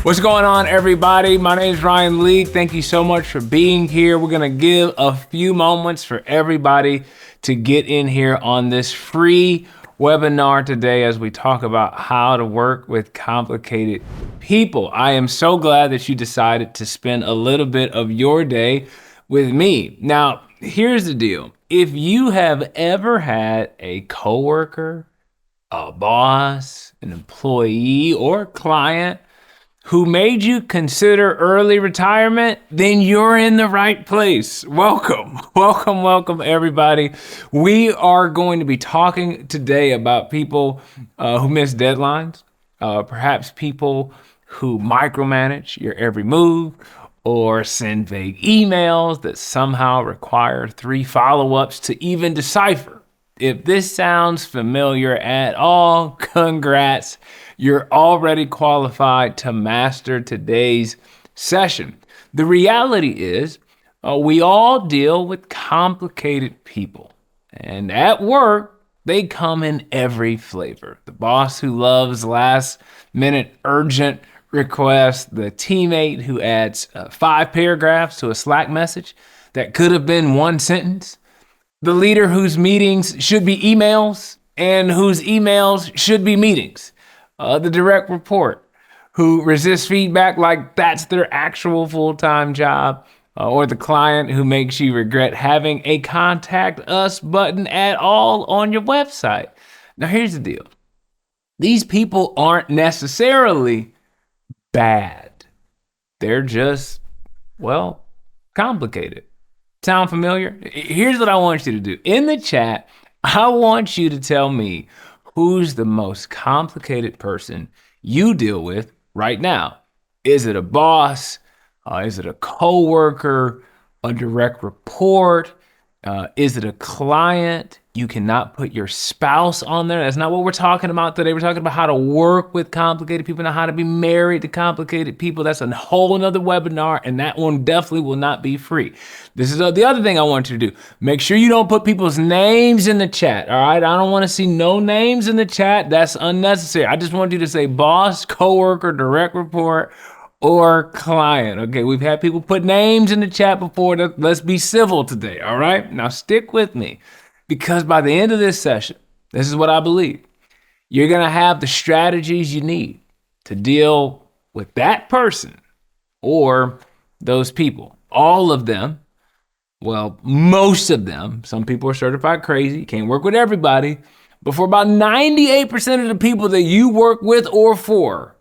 What's going on, everybody? My name is Ryan Lee. Thank you so much for being here. We're going to give a few moments for everybody to get in here on this free webinar today as we talk about how to work with complicated people. I am so glad that you decided to spend a little bit of your day with me. Now, here's the deal. If you have ever had a coworker, a boss, an employee, or client who made you consider early retirement, then you're in the right place. Welcome, everybody. We are going to be talking today about people who miss deadlines, perhaps people who micromanage your every move, or send vague emails that somehow require 3 follow-ups to even decipher. If this sounds familiar at all, congrats. You're already qualified to master today's session. The reality is, we all deal with complicated people. And at work, they come in every flavor. The boss who loves last-minute urgent requests, the teammate who adds 5 paragraphs to a Slack message that could have been 1 sentence, the leader whose meetings should be emails and whose emails should be meetings, the direct report who resists feedback like that's their actual full-time job, or the client who makes you regret having a contact us button at all on your website. Now, here's the deal. These people aren't necessarily bad. They're just, well, complicated. Sound familiar? Here's what I want you to do. In the chat, I want you to tell me who's the most complicated person you deal with right now. Is it a boss? Is it a coworker? A direct report? Is it a client? You cannot put your spouse on there. That's not what we're talking about today. We're talking about how to work with complicated people, not how to be married to complicated people. That's a whole another webinar, and that one definitely will not be free. This is the other thing I want you to do. Make sure you don't put people's names in the chat, all right? I don't want to see no names in the chat. That's unnecessary. I just want you to say boss, coworker, direct report, or client. Okay, we've had people put names in the chat before. Let's be civil today, all right? Now stick with me, because by the end of this session, this is what I believe. You're gonna have the strategies you need to deal with that person or those people. All of them, well, most of them. Some people are certified crazy, can't work with everybody, but for about 98% of the people that you work with or for,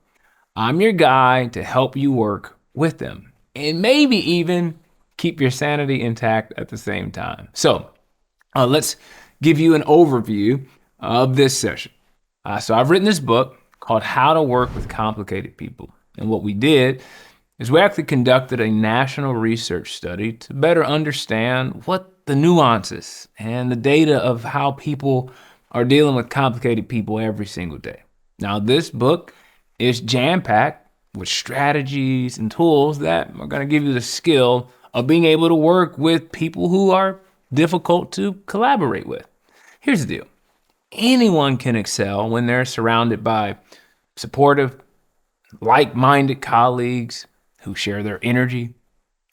I'm your guy to help you work with them and maybe even keep your sanity intact at the same time. So let's give you an overview of this session. So I've written this book called How to Work with Complicated People. And what we did is we actually conducted a national research study to better understand what the nuances and the data of how people are dealing with complicated people every single day. Now, this book is jam-packed with strategies and tools that are going to give you the skill of being able to work with people who are difficult to collaborate with. Here's the deal. Anyone can excel when they're surrounded by supportive, like-minded colleagues who share their energy,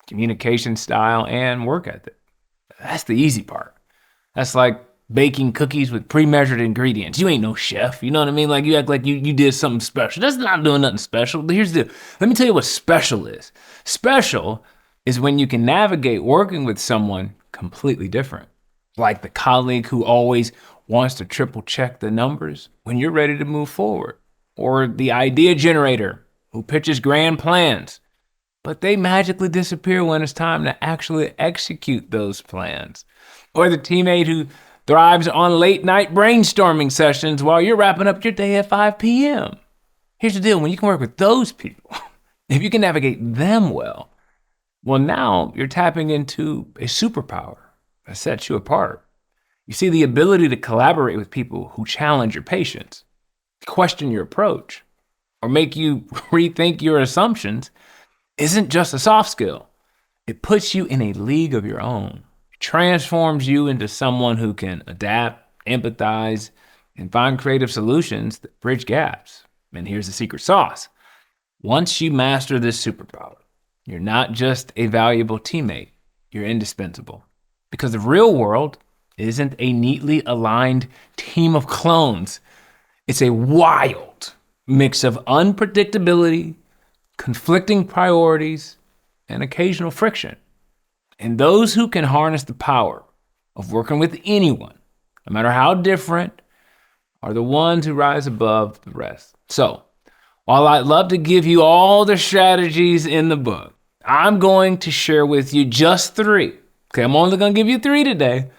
communication style, and work ethic. That's the easy part. That's like baking cookies with pre-measured ingredients. You ain't no chef, you know what I mean? Like you act like you did something special. That's not doing nothing special. But here's the deal. Let me tell you what special is. Special is when you can navigate working with someone completely different. Like the colleague who always wants to triple check the numbers when you're ready to move forward. Or the idea generator who pitches grand plans, but they magically disappear when it's time to actually execute those plans. Or the teammate who thrives on late night brainstorming sessions while you're wrapping up your day at 5 p.m. Here's the deal. When you can work with those people, if you can navigate them well, now you're tapping into a superpower that sets you apart. You see, the ability to collaborate with people who challenge your patience, question your approach, or make you rethink your assumptions isn't just a soft skill. It puts you in a league of your own. It transforms you into someone who can adapt, empathize, and find creative solutions that bridge gaps. And here's the secret sauce. Once you master this superpower, you're not just a valuable teammate, you're indispensable. Because the real world isn't a neatly aligned team of clones. It's a wild mix of unpredictability, conflicting priorities, and occasional friction. And those who can harness the power of working with anyone, no matter how different, are the ones who rise above the rest. So, while I'd love to give you all the strategies in the book, I'm going to share with you just 3. Okay, I'm only going to give you 3 today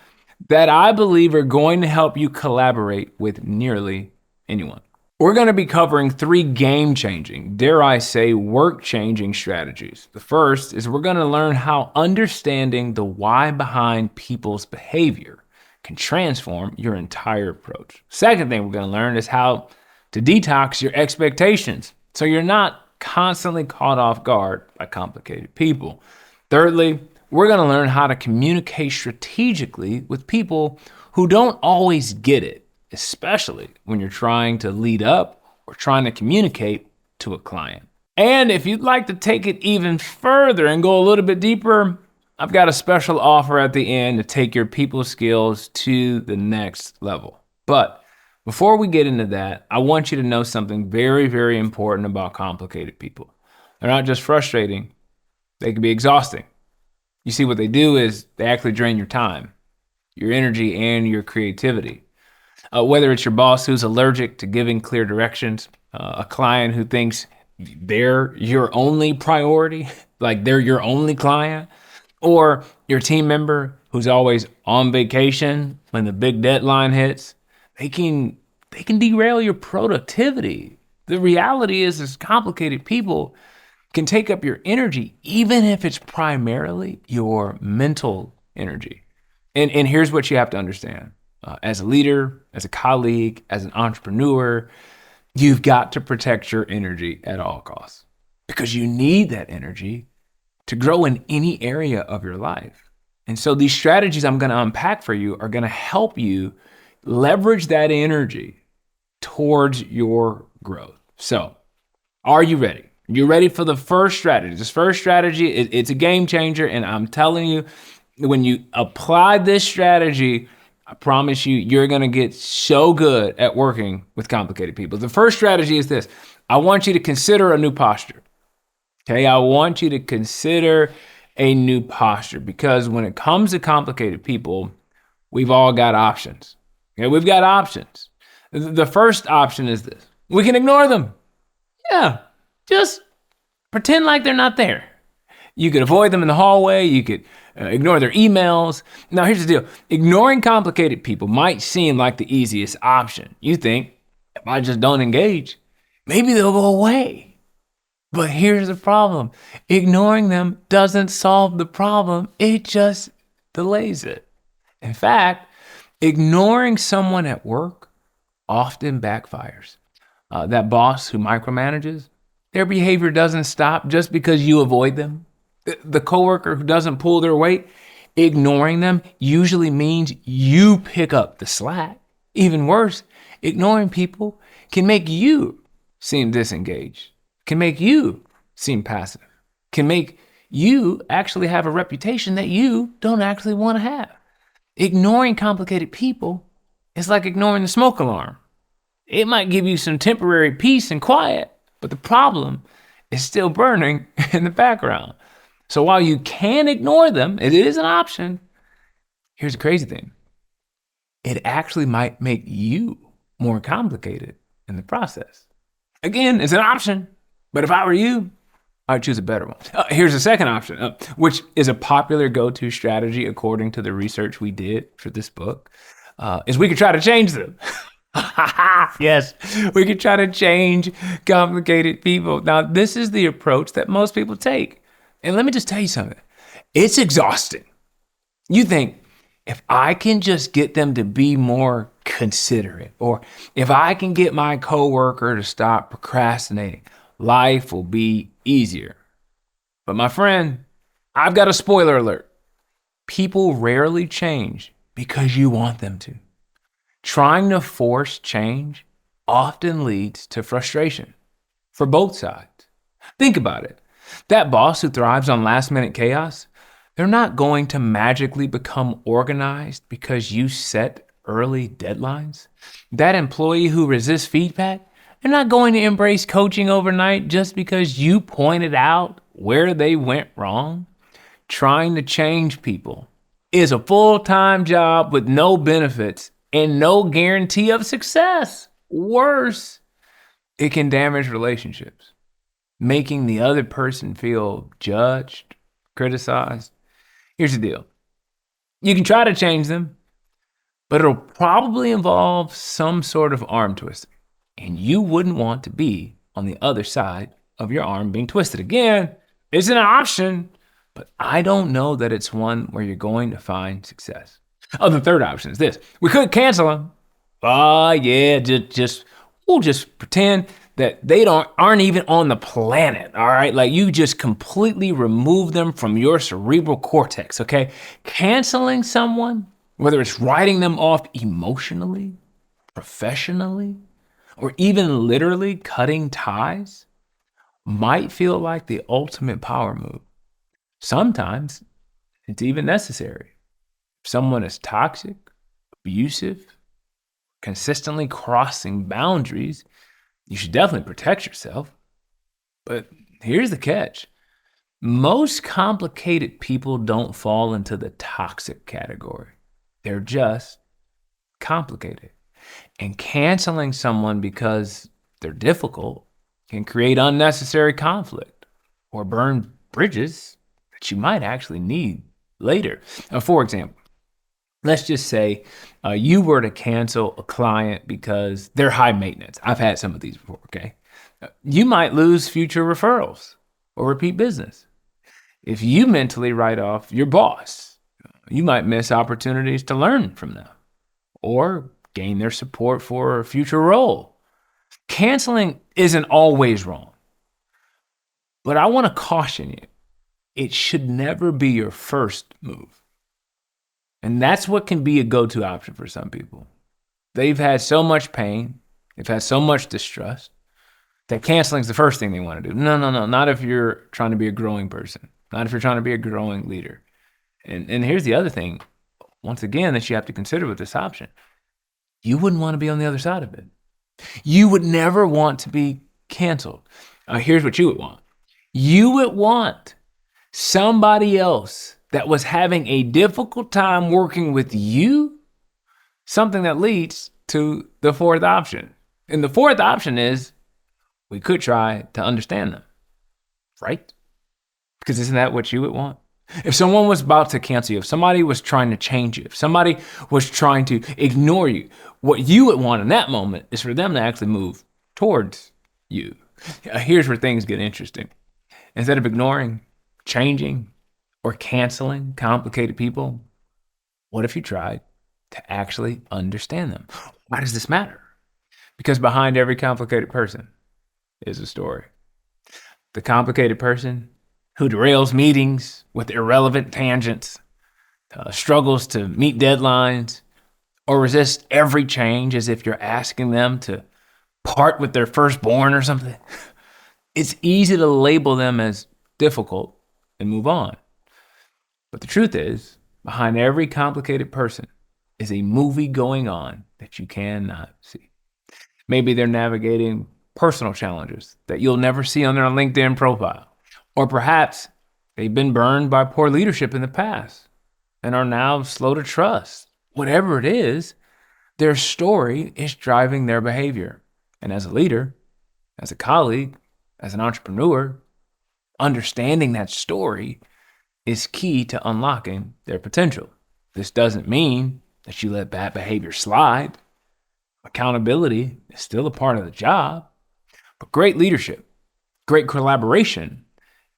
that I believe are going to help you collaborate with nearly anyone. We're going to be covering 3 game-changing, dare I say, work-changing strategies. The first is we're going to learn how understanding the why behind people's behavior can transform your entire approach. Second thing we're going to learn is how to detox your expectations so you're not constantly caught off guard by complicated people. Thirdly, we're going to learn how to communicate strategically with people who don't always get it, especially when you're trying to lead up or trying to communicate to a client. And if you'd like to take it even further and go a little bit deeper, I've got a special offer at the end to take your people skills to the next level. But before we get into that, I want you to know something very, very important about complicated people. They're not just frustrating, they can be exhausting. You see, what they do is they actually drain your time, your energy, and your creativity. Whether it's your boss who's allergic to giving clear directions, a client who thinks they're your only priority, like they're your only client, or your team member who's always on vacation when the big deadline hits, they can derail your productivity. The reality is complicated people can take up your energy, even if it's primarily your mental energy. And here's what you have to understand. As a leader, as a colleague, as an entrepreneur, you've got to protect your energy at all costs because you need that energy to grow in any area of your life. And so these strategies I'm going to unpack for you are going to help you leverage that energy towards your growth. So, are you ready? You ready for the first strategy? This first strategy, it's a game changer. And I'm telling you, when you apply this strategy, I promise you, you're going to get so good at working with complicated people. The first strategy is this. I want you to consider a new posture. Okay, I want you to consider a new posture because when it comes to complicated people, we've all got options. Okay, we've got options. The first option is this. We can ignore them. Yeah, just pretend like they're not there. You could avoid them in the hallway. You could ignore their emails. Now, here's the deal. Ignoring complicated people might seem like the easiest option. You think, if I just don't engage, maybe they'll go away. But here's the problem. Ignoring them doesn't solve the problem. It just delays it. In fact, ignoring someone at work often backfires. That boss who micromanages, their behavior doesn't stop just because you avoid them. The coworker who doesn't pull their weight, ignoring them usually means you pick up the slack. Even worse, ignoring people can make you seem disengaged, can make you seem passive, can make you actually have a reputation that you don't actually want to have. Ignoring complicated people is like ignoring the smoke alarm. It might give you some temporary peace and quiet, but the problem is still burning in the background. So while you can ignore them, it is an option. Here's the crazy thing. It actually might make you more complicated in the process. Again, it's an option, but if I were you, I'd choose a better one. Here's the second option, which is a popular go-to strategy according to the research we did for this book, is we could try to change them. Yes, we could try to change complicated people. Now, this is the approach that most people take. And let me just tell you something. It's exhausting. You think, if I can just get them to be more considerate, or if I can get my coworker to stop procrastinating, life will be easier. But my friend, I've got a spoiler alert. People rarely change because you want them to. Trying to force change often leads to frustration for both sides. Think about it. That boss who thrives on last minute chaos, they're not going to magically become organized because you set early deadlines. That employee who resists feedback, they're not going to embrace coaching overnight just because you pointed out where they went wrong. Trying to change people is a full-time job with no benefits and no guarantee of success. Worse, it can damage relationships, making the other person feel judged, criticized. Here's the deal. You can try to change them, but it'll probably involve some sort of arm twisting. And you wouldn't want to be on the other side of your arm being twisted. Again, it's an option, but I don't know that it's one where you're going to find success. Oh, the third option is this. We could cancel them. We'll just pretend that they aren't even on the planet, all right? Like you just completely remove them from your cerebral cortex, okay? Canceling someone, whether it's writing them off emotionally, professionally, or even literally cutting ties, might feel like the ultimate power move. Sometimes it's even necessary. If someone is toxic, abusive, consistently crossing boundaries, you should definitely protect yourself. But here's the catch. Most complicated people don't fall into the toxic category. They're just complicated. And canceling someone because they're difficult can create unnecessary conflict or burn bridges that you might actually need later. For example, let's just say you were to cancel a client because they're high maintenance. I've had some of these before, okay? You might lose future referrals or repeat business. If you mentally write off your boss, you might miss opportunities to learn from them or gain their support for a future role. Canceling isn't always wrong, but I want to caution you. It should never be your first move. And that's what can be a go-to option for some people. They've had so much pain, they've had so much distrust, that canceling is the first thing they want to do. No, not if you're trying to be a growing person, not if you're trying to be a growing leader. And here's the other thing, once again, that you have to consider with this option. You wouldn't want to be on the other side of it. You would never want to be canceled. Here's what you would want. You would want somebody else that was having a difficult time working with you, something that leads to the fourth option. And the fourth option is we could try to understand them, right? Because isn't that what you would want? If someone was about to cancel you, if somebody was trying to change you, if somebody was trying to ignore you, what you would want in that moment is for them to actually move towards you. Here's where things get interesting. Instead of ignoring, changing, or canceling complicated people, what if you tried to actually understand them? Why does this matter? Because behind every complicated person is a story. The complicated person who derails meetings with irrelevant tangents, struggles to meet deadlines, or resists every change as if you're asking them to part with their firstborn or something. It's easy to label them as difficult and move on. But the truth is, behind every complicated person is a movie going on that you cannot see. Maybe they're navigating personal challenges that you'll never see on their LinkedIn profile. Or perhaps they've been burned by poor leadership in the past and are now slow to trust. Whatever it is, their story is driving their behavior. And as a leader, as a colleague, as an entrepreneur, understanding that story is key to unlocking their potential. This doesn't mean that you let bad behavior slide. Accountability is still a part of the job. But great leadership, great collaboration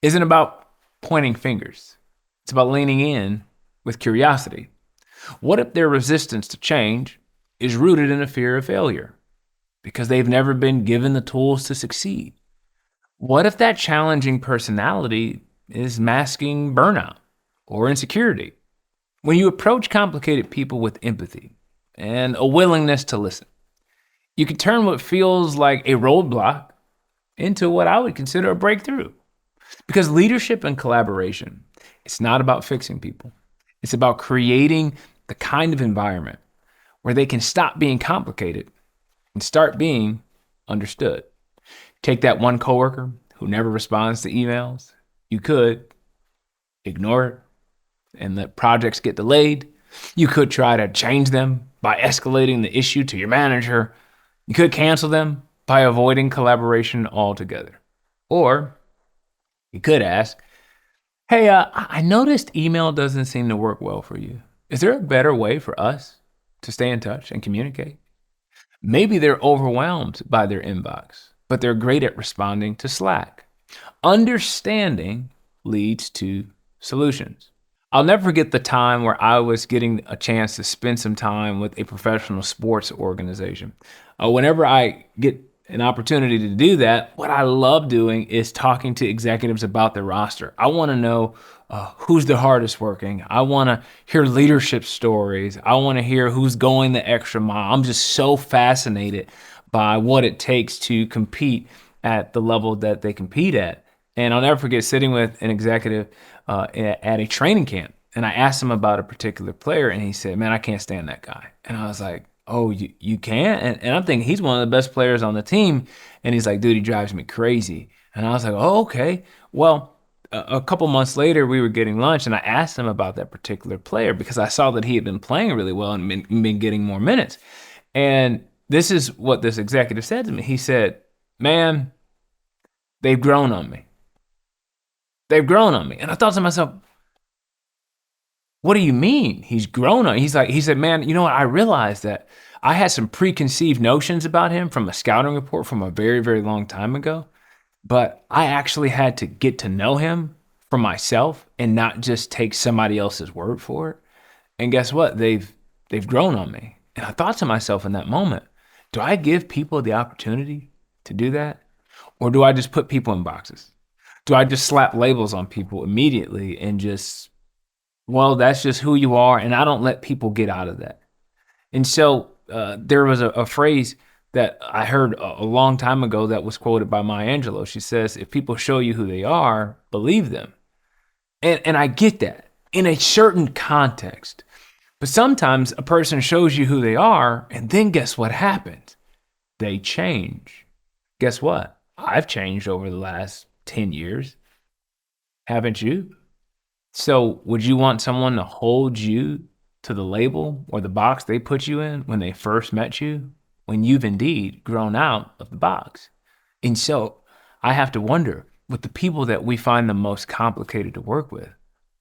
isn't about pointing fingers. It's about leaning in with curiosity. What if their resistance to change is rooted in a fear of failure because they've never been given the tools to succeed? What if that challenging personality is masking burnout or insecurity? When you approach complicated people with empathy and a willingness to listen, you can turn what feels like a roadblock into what I would consider a breakthrough. Because leadership and collaboration, it's not about fixing people. It's about creating the kind of environment where they can stop being complicated and start being understood. Take that one coworker who never responds to emails. You could ignore it and let projects get delayed. You could try to change them by escalating the issue to your manager. You could cancel them by avoiding collaboration altogether. Or you could ask, hey, I noticed email doesn't seem to work well for you. Is there a better way for us to stay in touch and communicate? Maybe they're overwhelmed by their inbox, but they're great at responding to Slack. Understanding leads to solutions. I'll never forget the time where I was getting a chance to spend some time with a professional sports organization. Whenever I get an opportunity to do that, what I love doing is talking to executives about their roster. I want to know who's the hardest working. I want to hear leadership stories. I want to hear who's going the extra mile. I'm just so fascinated by what it takes to compete at the level that they compete at. And I'll never forget sitting with an executive at a training camp. And I asked him about a particular player, and he said, man, I can't stand that guy. And I was like, oh, you can't? And I'm thinking he's one of the best players on the team. And he's like, dude, he drives me crazy. And I was like, oh, okay. Well, a couple months later, we were getting lunch, and I asked him about that particular player because I saw that he had been playing really well and been getting more minutes. And this is what this executive said to me. He said, man, they've grown on me. They've grown on me. And I thought to myself, what do you mean he's grown on? He said, man, you know what? I realized that I had some preconceived notions about him from a scouting report from a very, very long time ago. But I actually had to get to know him for myself and not just take somebody else's word for it. And guess what? They've grown on me. And I thought to myself in that moment, do I give people the opportunity to do that? Or do I just put people in boxes? Do I just slap labels on people immediately and just, well, that's just who you are, and I don't let people get out of that? And so there was a phrase that I heard a long time ago that was quoted by Maya Angelou. She says, if people show you who they are, believe them. And I get that in a certain context. But sometimes a person shows you who they are, and then guess what happens? They change. Guess what? I've changed over the last 10 years. Haven't you? So would you want someone to hold you to the label or the box they put you in when they first met you, when you've indeed grown out of the box? And so I have to wonder, with the people that we find the most complicated to work with,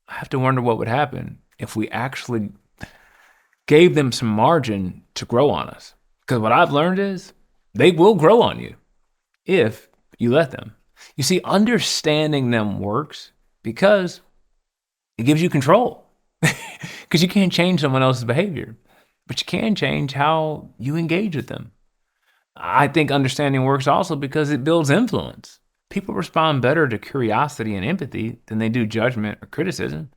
I have to wonder what would happen if we actually gave them some margin to grow on us. Because what I've learned is they will grow on you if you let them. You see, understanding them works because it gives you control. Because you can't change someone else's behavior, but you can change how you engage with them. I think understanding works also because it builds influence. People respond better to curiosity and empathy than they do judgment or criticism.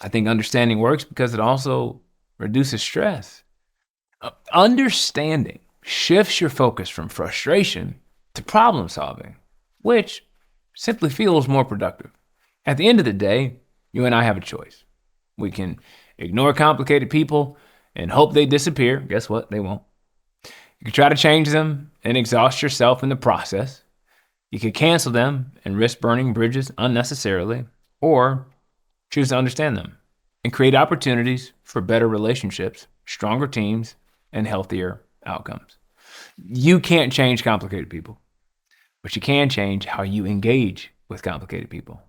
I think understanding works because it also reduces stress. Understanding shifts your focus from frustration to problem solving, which simply feels more productive. At the end of the day, you and I have a choice. We can ignore complicated people and hope they disappear. Guess what? They won't. You can try to change them and exhaust yourself in the process. You can cancel them and risk burning bridges unnecessarily, or choose to understand them and create opportunities for better relationships, stronger teams, and healthier outcomes. You can't change complicated people, but you can change how you engage with complicated people.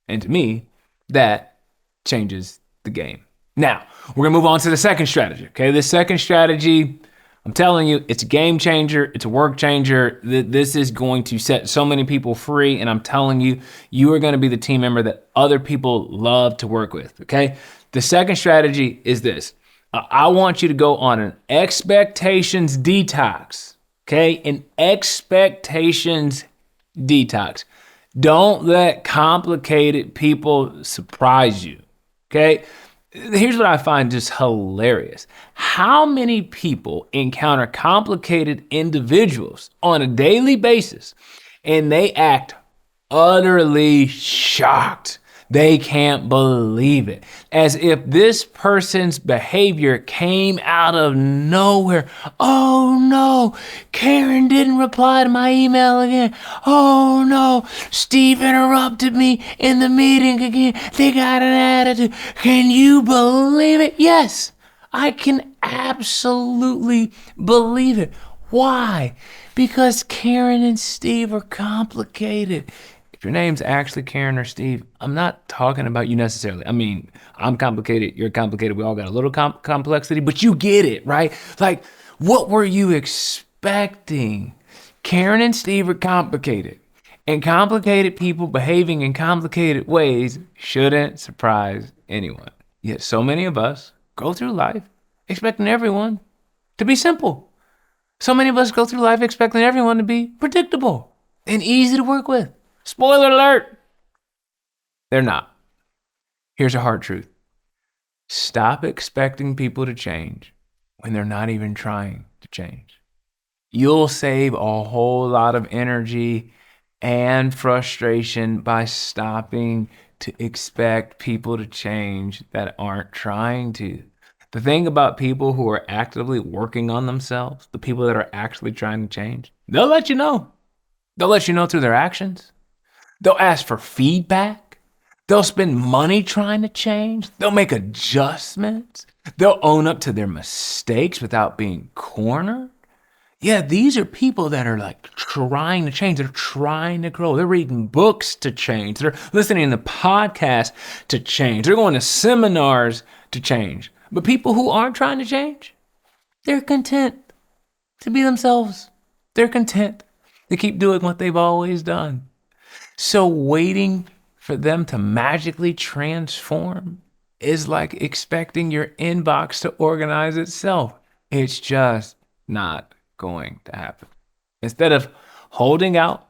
And to me, that changes the game. Now, we're gonna move on to the second strategy, okay? This second strategy, I'm telling you, it's a game changer, it's a work changer. This is going to set so many people free, and I'm telling you, you are gonna be the team member that other people love to work with, okay? The second strategy is this. I want you to go on an expectations detox, okay? An expectations detox. Don't let complicated people surprise you, okay? Here's what I find just hilarious. How many people encounter complicated individuals on a daily basis and they act utterly shocked. They can't believe it. As if this person's behavior came out of nowhere. Oh no, Karen didn't reply to my email again. Oh no, Steve interrupted me in the meeting again. They got an attitude. Can you believe it? Yes, I can absolutely believe it. Why? Because Karen and Steve are complicated. If your name's actually Karen or Steve, I'm not talking about you necessarily. I mean, I'm complicated, you're complicated, we all got a little complexity, but you get it, right? Like, what were you expecting? Karen and Steve are complicated, and complicated people behaving in complicated ways shouldn't surprise anyone. Yet so many of us go through life expecting everyone to be simple. So many of us go through life expecting everyone to be predictable and easy to work with. Spoiler alert, they're not. Here's a hard truth. Stop expecting people to change when they're not even trying to change. You'll save a whole lot of energy and frustration by stopping to expect people to change that aren't trying to. The thing about people who are actively working on themselves, the people that are actually trying to change, they'll let you know. They'll let you know through their actions. They'll ask for feedback. They'll spend money trying to change. They'll make adjustments. They'll own up to their mistakes without being cornered. Yeah, these are people that are like trying to change. They're trying to grow. They're reading books to change. They're listening to podcasts to change. They're going to seminars to change. But people who aren't trying to change, they're content to be themselves. They're content to keep doing what they've always done. So waiting for them to magically transform is like expecting your inbox to organize itself. It's just not going to happen. Instead of holding out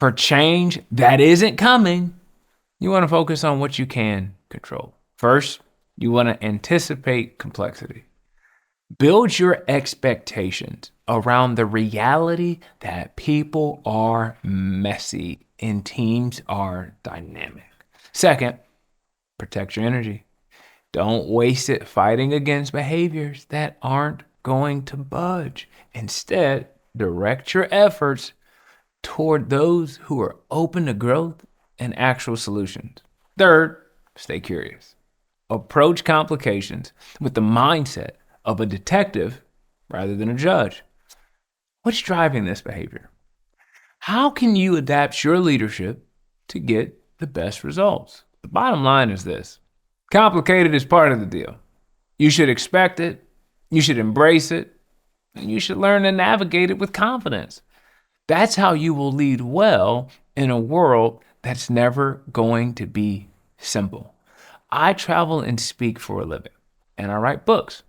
for change that isn't coming, you want to focus on what you can control. First, you want to anticipate complexity. Build your expectations around the reality that people are messy and teams are dynamic. Second, protect your energy. Don't waste it fighting against behaviors that aren't going to budge. Instead, direct your efforts toward those who are open to growth and actual solutions. Third, stay curious. Approach complications with the mindset of a detective rather than a judge. What's driving this behavior? How can you adapt your leadership to get the best results? The bottom line is this. Complicated is part of the deal. You should expect it, you should embrace it, and you should learn to navigate it with confidence. That's how you will lead well in a world that's never going to be simple. I travel and speak for a living, and I write books.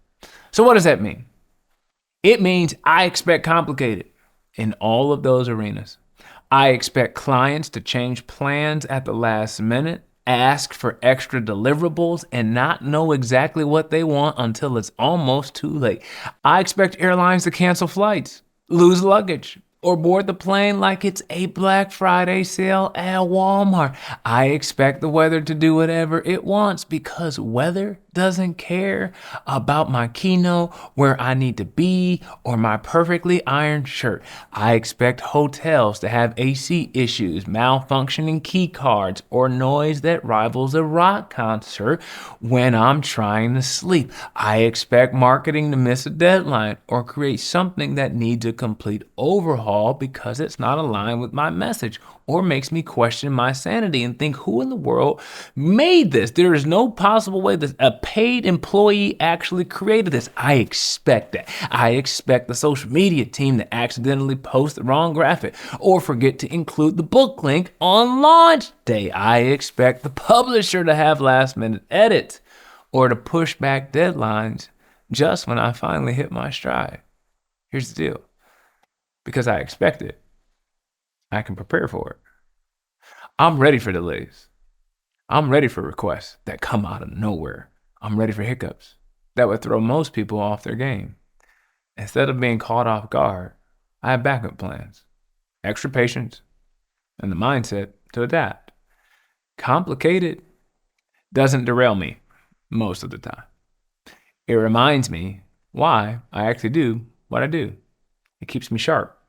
So what does that mean? It means I expect complicated in all of those arenas. I expect clients to change plans at the last minute, ask for extra deliverables, and not know exactly what they want until it's almost too late. I expect airlines to cancel flights, lose luggage, or board the plane like it's a Black Friday sale at Walmart. I expect the weather to do whatever it wants because weather doesn't care about my keynote, where I need to be, or my perfectly ironed shirt. I expect hotels to have AC issues, malfunctioning key cards, or noise that rivals a rock concert when I'm trying to sleep. I expect marketing to miss a deadline or create something that needs a complete overhaul because it's not aligned with my message, or makes me question my sanity and think, who in the world made this? There is no possible way that a paid employee actually created this. I expect that. I expect the social media team to accidentally post the wrong graphic or forget to include the book link on launch day. I expect the publisher to have last minute edits or to push back deadlines just when I finally hit my stride. Here's the deal. Because I expect it, I can prepare for it. I'm ready for delays. I'm ready for requests that come out of nowhere. I'm ready for hiccups that would throw most people off their game. Instead of being caught off guard, I have backup plans, extra patience, and the mindset to adapt. Complicated doesn't derail me most of the time. It reminds me why I actually do what I do. It keeps me sharp.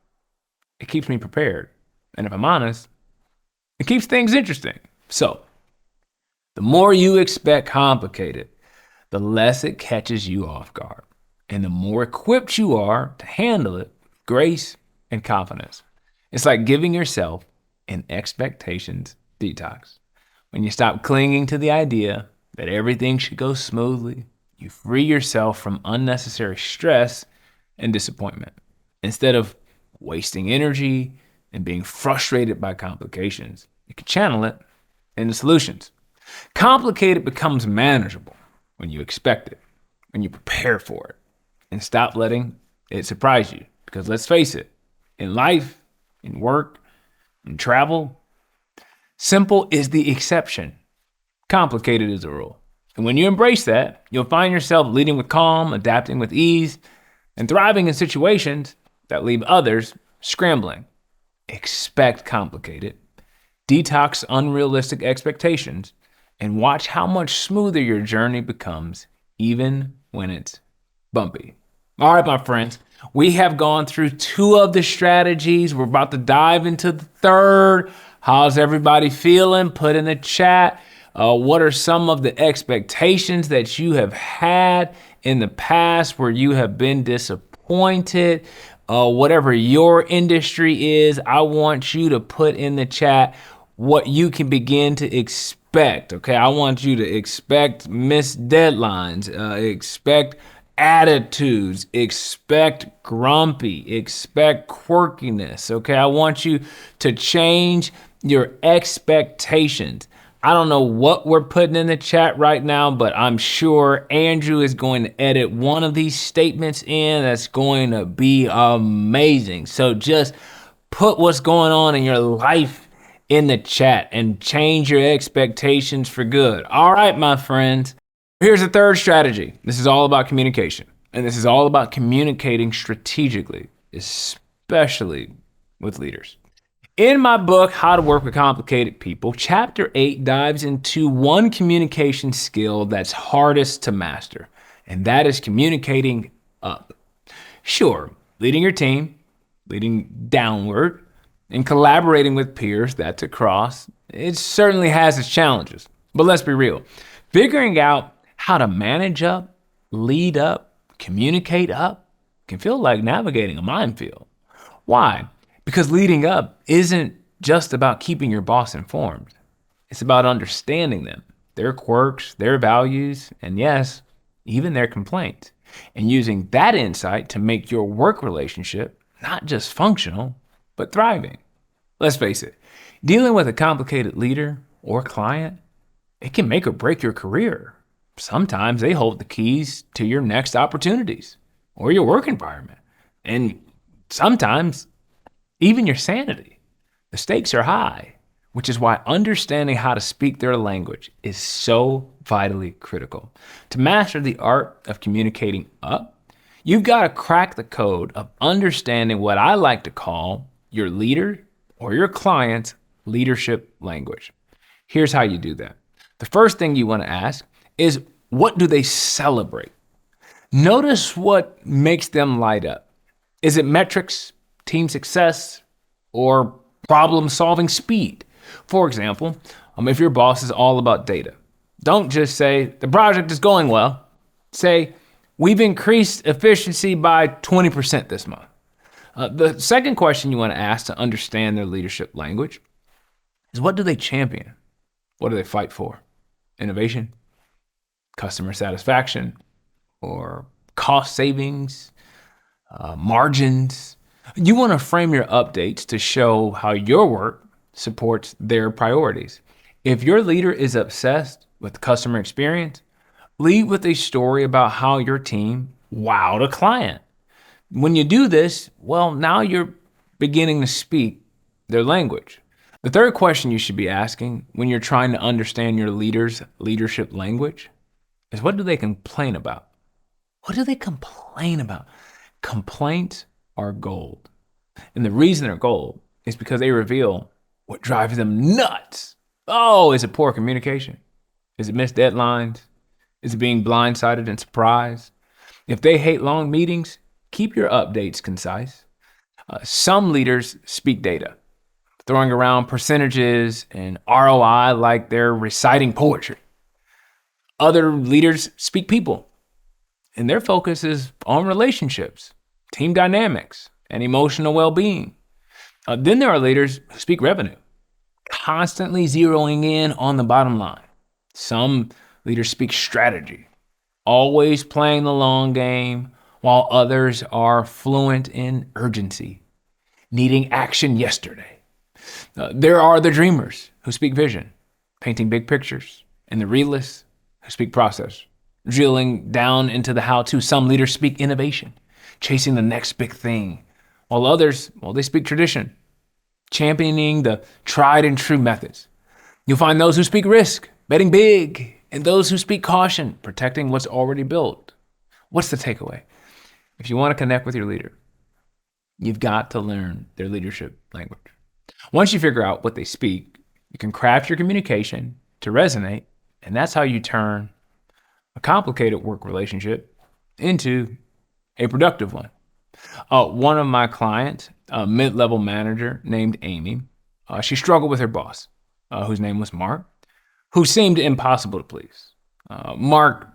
It keeps me prepared. And if I'm honest, it keeps things interesting. So, the more you expect complicated, the less it catches you off guard. And the more equipped you are to handle it with grace and confidence. It's like giving yourself an expectations detox. When you stop clinging to the idea that everything should go smoothly, you free yourself from unnecessary stress and disappointment. Instead of wasting energy and being frustrated by complications, you can channel it into solutions. Complicated becomes manageable when you expect it, when you prepare for it, and stop letting it surprise you. Because let's face it, in life, in work, in travel, simple is the exception. Complicated is the rule. And when you embrace that, you'll find yourself leading with calm, adapting with ease, and thriving in situations that leave others scrambling. Expect complicated, detox unrealistic expectations, and watch how much smoother your journey becomes, even when it's bumpy. All right, my friends, we have gone through 2 of the strategies. We're about to dive into the 3rd. How's everybody feeling? Put in the chat. What are some of the expectations that you have had in the past where you have been disappointed? Whatever your industry is, I want you to put in the chat what you can begin to expect. Okay, I want you to expect missed deadlines, expect attitudes, expect grumpy, expect quirkiness. Okay, I want you to change your expectations. I don't know what we're putting in the chat right now, but I'm sure Andrew is going to edit one of these statements in. That's going to be amazing. So just put what's going on in your life in the chat and change your expectations for good. All right, my friends. Here's the 3rd strategy. This is all about communication. And this is all about communicating strategically, especially with leaders. In my book, How to Work with Complicated People, Chapter 8 dives into one communication skill that's hardest to master, and that is communicating up. Sure, leading your team, leading downward, and collaborating with peers, that's across, it certainly has its challenges. But let's be real. Figuring out how to manage up, lead up, communicate up can feel like navigating a minefield. Why? Because leading up isn't just about keeping your boss informed. It's about understanding them, their quirks, their values, and yes, even their complaints, and using that insight to make your work relationship not just functional, but thriving. Let's face it, dealing with a complicated leader or client, it can make or break your career. Sometimes they hold the keys to your next opportunities or your work environment, and sometimes even your sanity. The stakes are high, which is why understanding how to speak their language is so vitally critical. To master the art of communicating up, you've got to crack the code of understanding what I like to call your leader or your client's leadership language. Here's how you do that. The first thing you want to ask is, what do they celebrate? Notice what makes them light up. Is it metrics, team success, or problem-solving speed? For example, if your boss is all about data, don't just say, the project is going well. Say, we've increased efficiency by 20% this month. The second question you want to ask to understand their leadership language is, what do they champion? What do they fight for? Innovation, customer satisfaction, or cost savings, margins? You want to frame your updates to show how your work supports their priorities. If your leader is obsessed with customer experience, lead with a story about how your team wowed a client. When you do this, well, now you're beginning to speak their language. The third question you should be asking when you're trying to understand your leader's leadership language is, what do they complain about? What do they complain about? Complaints are gold. And the reason they're gold is because they reveal What drives them nuts? Oh, is it poor communication? Is it missed deadlines? Is it being blindsided and surprised? If they hate long meetings, keep your updates concise. Some leaders speak data, throwing around percentages and ROI like they're reciting poetry. Other leaders speak people, and their focus is on relationships, team dynamics, and emotional well-being. Then there are leaders who speak revenue, constantly zeroing in on the bottom line. Some leaders speak strategy, always playing the long game, while others are fluent in urgency, needing action yesterday. There are the dreamers who speak vision, painting big pictures, and the realists who speak process, drilling down into the how-to. Some leaders speak innovation, chasing the next big thing, while others, they speak tradition, championing the tried and true methods. You'll find those who speak risk, betting big, and those who speak caution, protecting what's already built. What's the takeaway? If you want to connect with your leader, you've got to learn their leadership language. Once you figure out what they speak, you can craft your communication to resonate, and that's how you turn a complicated work relationship into a productive one. One of my clients, a mid-level manager named Amy, she struggled with her boss, whose name was Mark, who seemed impossible to please. Mark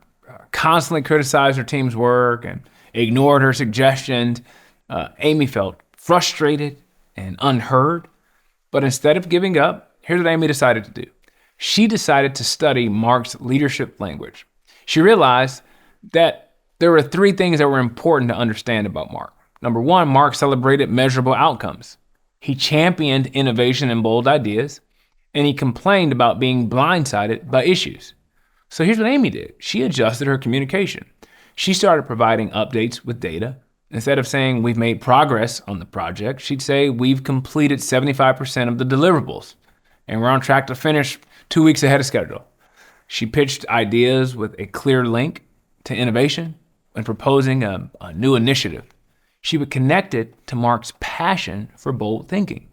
constantly criticized her team's work and ignored her suggestions. Amy felt frustrated and unheard, but instead of giving up, here's what Amy decided to do. She decided to study Mark's leadership language. She realized that there were 3 things that were important to understand about Mark. Number 1, Mark celebrated measurable outcomes. He championed innovation and bold ideas, and he complained about being blindsided by issues. So here's what Amy did. She adjusted her communication. She started providing updates with data. Instead of saying we've made progress on the project, she'd say we've completed 75% of the deliverables, and we're on track to finish 2 weeks ahead of schedule. She pitched ideas with a clear link to innovation when proposing a new initiative. She would connect it to Mark's passion for bold thinking.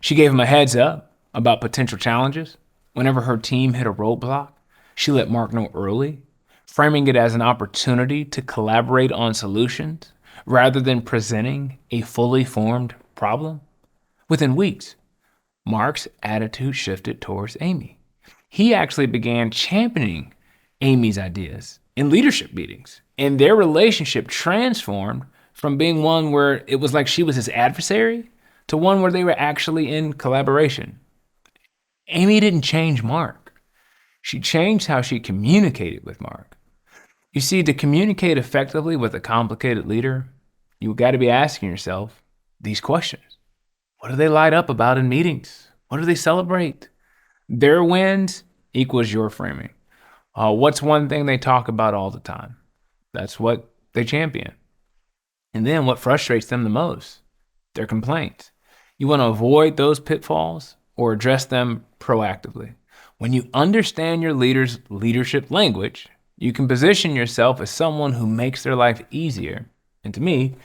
She gave him a heads up about potential challenges. Whenever her team hit a roadblock, she let Mark know early, framing it as an opportunity to collaborate on solutions rather than presenting a fully formed problem. Within weeks, Mark's attitude shifted towards Amy. He actually began championing Amy's ideas in leadership meetings, and their relationship transformed from being one where it was like she was his adversary to one where they were actually in collaboration. Amy didn't change Mark. She changed how she communicated with Mark. You see, to communicate effectively with a complicated leader, you got to be asking yourself these questions. What do they light up about in meetings? What do they celebrate? Their wins equals your framing. What's one thing they talk about all the time? That's what they champion. And then what frustrates them the most? Their complaints. You want to avoid those pitfalls or address them proactively. When you understand your leader's leadership language, you can position yourself as someone who makes their life easier. And to me,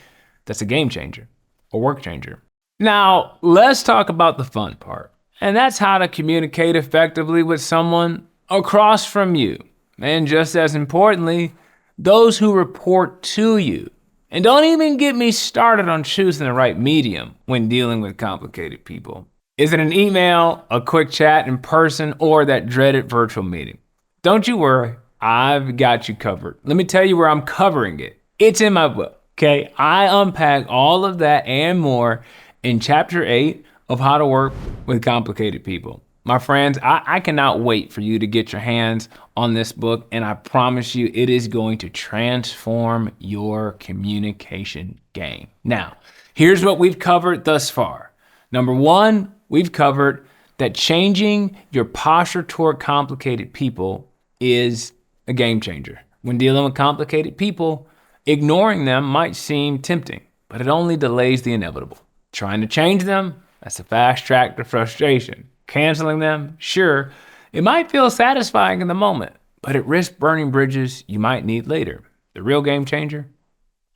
that's a game changer or work changer. Now, let's talk about the fun part. And that's how to communicate effectively with someone across from you. And just as importantly, those who report to you. And don't even get me started on choosing the right medium when dealing with complicated people. Is it an email, a quick chat in person, or that dreaded virtual meeting? Don't you worry, I've got you covered. Let me tell you where I'm covering it. It's in my book, okay? I unpack all of that and more in chapter 8 of How to Work with Complicated People. My friends, I cannot wait for you to get your hands on this book, and I promise you it is going to transform your communication game. Now, here's what we've covered thus far. Number 1, we've covered that changing your posture toward complicated people is a game changer. When dealing with complicated people, ignoring them might seem tempting, but it only delays the inevitable. Trying to change them, that's a fast track to frustration. Canceling them, sure, it might feel satisfying in the moment, but it risks burning bridges you might need later. The real game changer,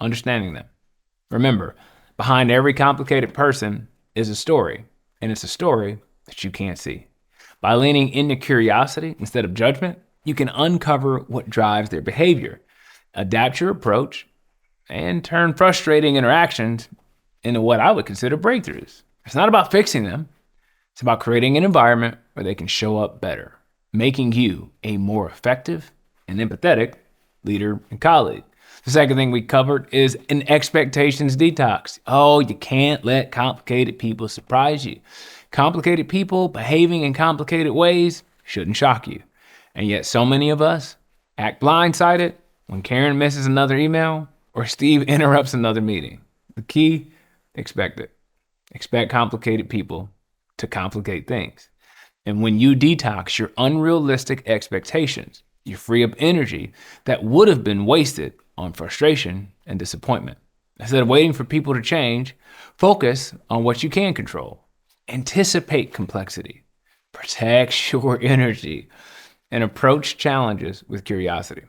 understanding them. Remember, behind every complicated person is a story, and it's a story that you can't see. By leaning into curiosity instead of judgment, you can uncover what drives their behavior, adapt your approach, and turn frustrating interactions into what I would consider breakthroughs. It's not about fixing them. It's about creating an environment where they can show up better, making you a more effective and empathetic leader and colleague. The second thing we covered is an expectations detox. Oh, you can't let complicated people surprise you. Complicated people behaving in complicated ways shouldn't shock you. And yet so many of us act blindsided when Karen misses another email or Steve interrupts another meeting. The key, expect it. Expect complicated people to complicate things. And when you detox your unrealistic expectations, you free up energy that would have been wasted on frustration and disappointment. Instead of waiting for people to change, focus on what you can control. Anticipate complexity, protect your energy, and approach challenges with curiosity.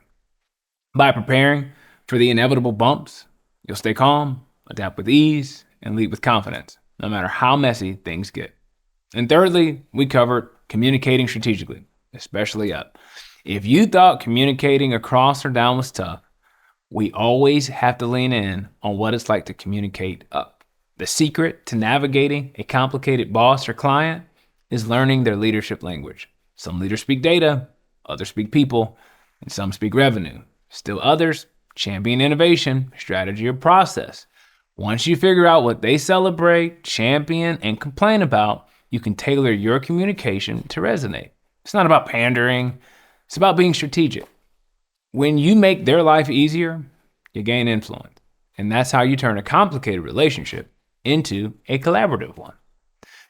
By preparing for the inevitable bumps, you'll stay calm, adapt with ease, and lead with confidence, no matter how messy things get. And thirdly, we covered communicating strategically, especially up. If you thought communicating across or down was tough, we always have to lean in on what it's like to communicate up. The secret to navigating a complicated boss or client is learning their leadership language. Some leaders speak data, others speak people, and some speak revenue. Still others champion innovation, strategy, or process. Once you figure out what they celebrate, champion, and complain about, you can tailor your communication to resonate. It's not about pandering. It's about being strategic. When you make their life easier, you gain influence. And that's how you turn a complicated relationship into a collaborative one.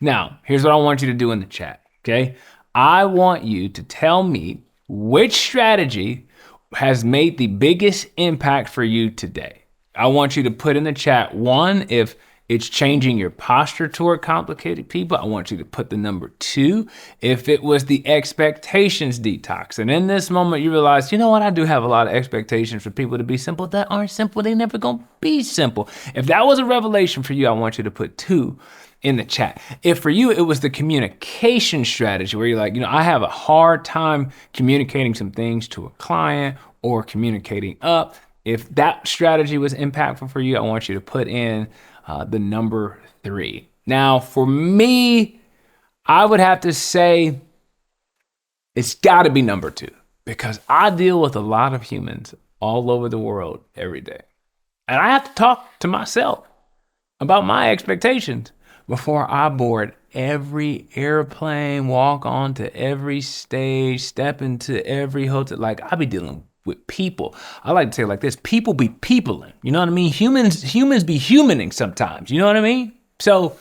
Now, here's what I want you to do in the chat, okay? I want you to tell me which strategy has made the biggest impact for you today. I want you to put in the chat, one, if it's changing your posture toward complicated people. I want you to put the number 2 if it was the expectations detox. And in this moment, you realize, you know what? I do have a lot of expectations for people to be simple that aren't simple. They never gonna be simple. If that was a revelation for you, I want you to put 2 in the chat. If for you, it was the communication strategy where you're like, I have a hard time communicating some things to a client or communicating up. If that strategy was impactful for you, I want you to put in the number 3. Now, for me, I would have to say it's got to be number 2 because I deal with a lot of humans all over the world every day. And I have to talk to myself about my expectations before I board every airplane, walk onto every stage, step into every hotel. Like, I be dealing with people. I like to say it like this: people be peopling. You know what I mean? Humans be humaning sometimes. You know what I mean? So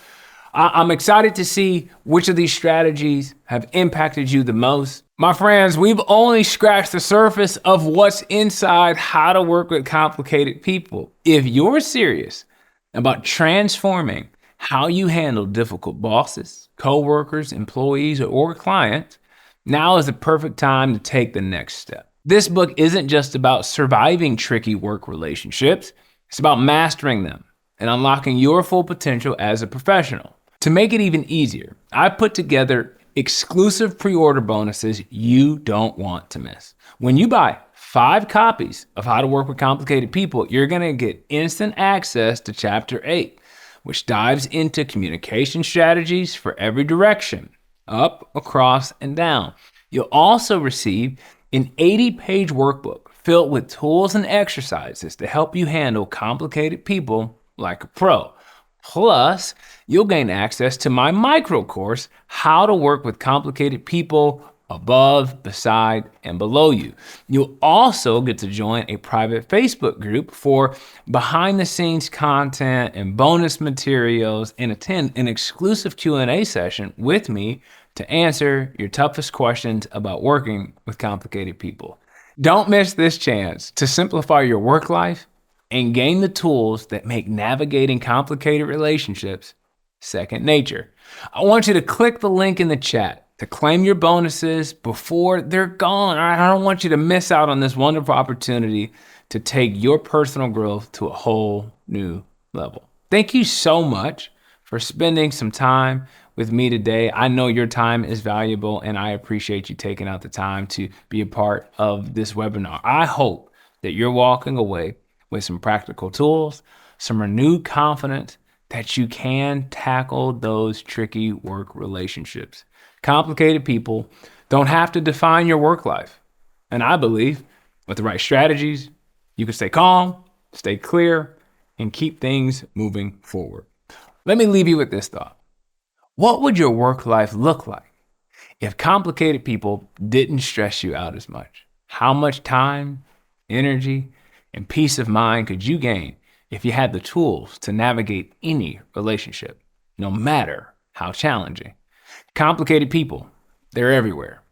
I'm excited to see which of these strategies have impacted you the most. My friends, we've only scratched the surface of what's inside how to work with complicated people. If you're serious about transforming how you handle difficult bosses, coworkers, employees, or clients, now is the perfect time to take the next step. This book isn't just about surviving tricky work relationships. It's about mastering them and unlocking your full potential as a professional. To make it even easier, I put together exclusive pre-order bonuses you don't want to miss. When you buy 5 copies of How to Work with Complicated People, you're going to get instant access to Chapter 8, which dives into communication strategies for every direction, up, across, and down. You'll also receive an 80-page workbook filled with tools and exercises to help you handle complicated people like a pro. Plus, you'll gain access to my micro course, How to Work with Complicated People above, beside, and below you. You'll also get to join a private Facebook group for behind-the-scenes content and bonus materials and attend an exclusive Q&A session with me to answer your toughest questions about working with complicated people. Don't miss this chance to simplify your work life and gain the tools that make navigating complicated relationships second nature. I want you to click the link in the chat to claim your bonuses before they're gone. All right, I don't want you to miss out on this wonderful opportunity to take your personal growth to a whole new level. Thank you so much for spending some time with me today. I know your time is valuable, and I appreciate you taking out the time to be a part of this webinar. I hope that you're walking away with some practical tools, some renewed confidence that you can tackle those tricky work relationships. Complicated people don't have to define your work life. And I believe with the right strategies, you can stay calm, stay clear, and keep things moving forward. Let me leave you with this thought. What would your work life look like if complicated people didn't stress you out as much? How much time, energy, and peace of mind could you gain if you had the tools to navigate any relationship, no matter how challenging? Complicated people, they're everywhere,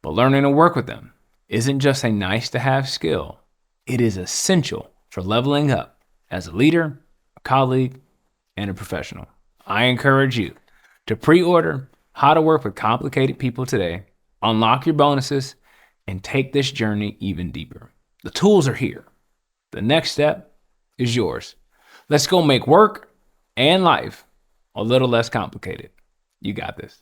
but learning to work with them isn't just a nice to have skill. It is essential for leveling up as a leader, a colleague, and a professional. I encourage you to pre-order How to Work with Complicated People today, unlock your bonuses, and take this journey even deeper. The tools are here. The next step is yours. Let's go make work and life a little less complicated. You got this.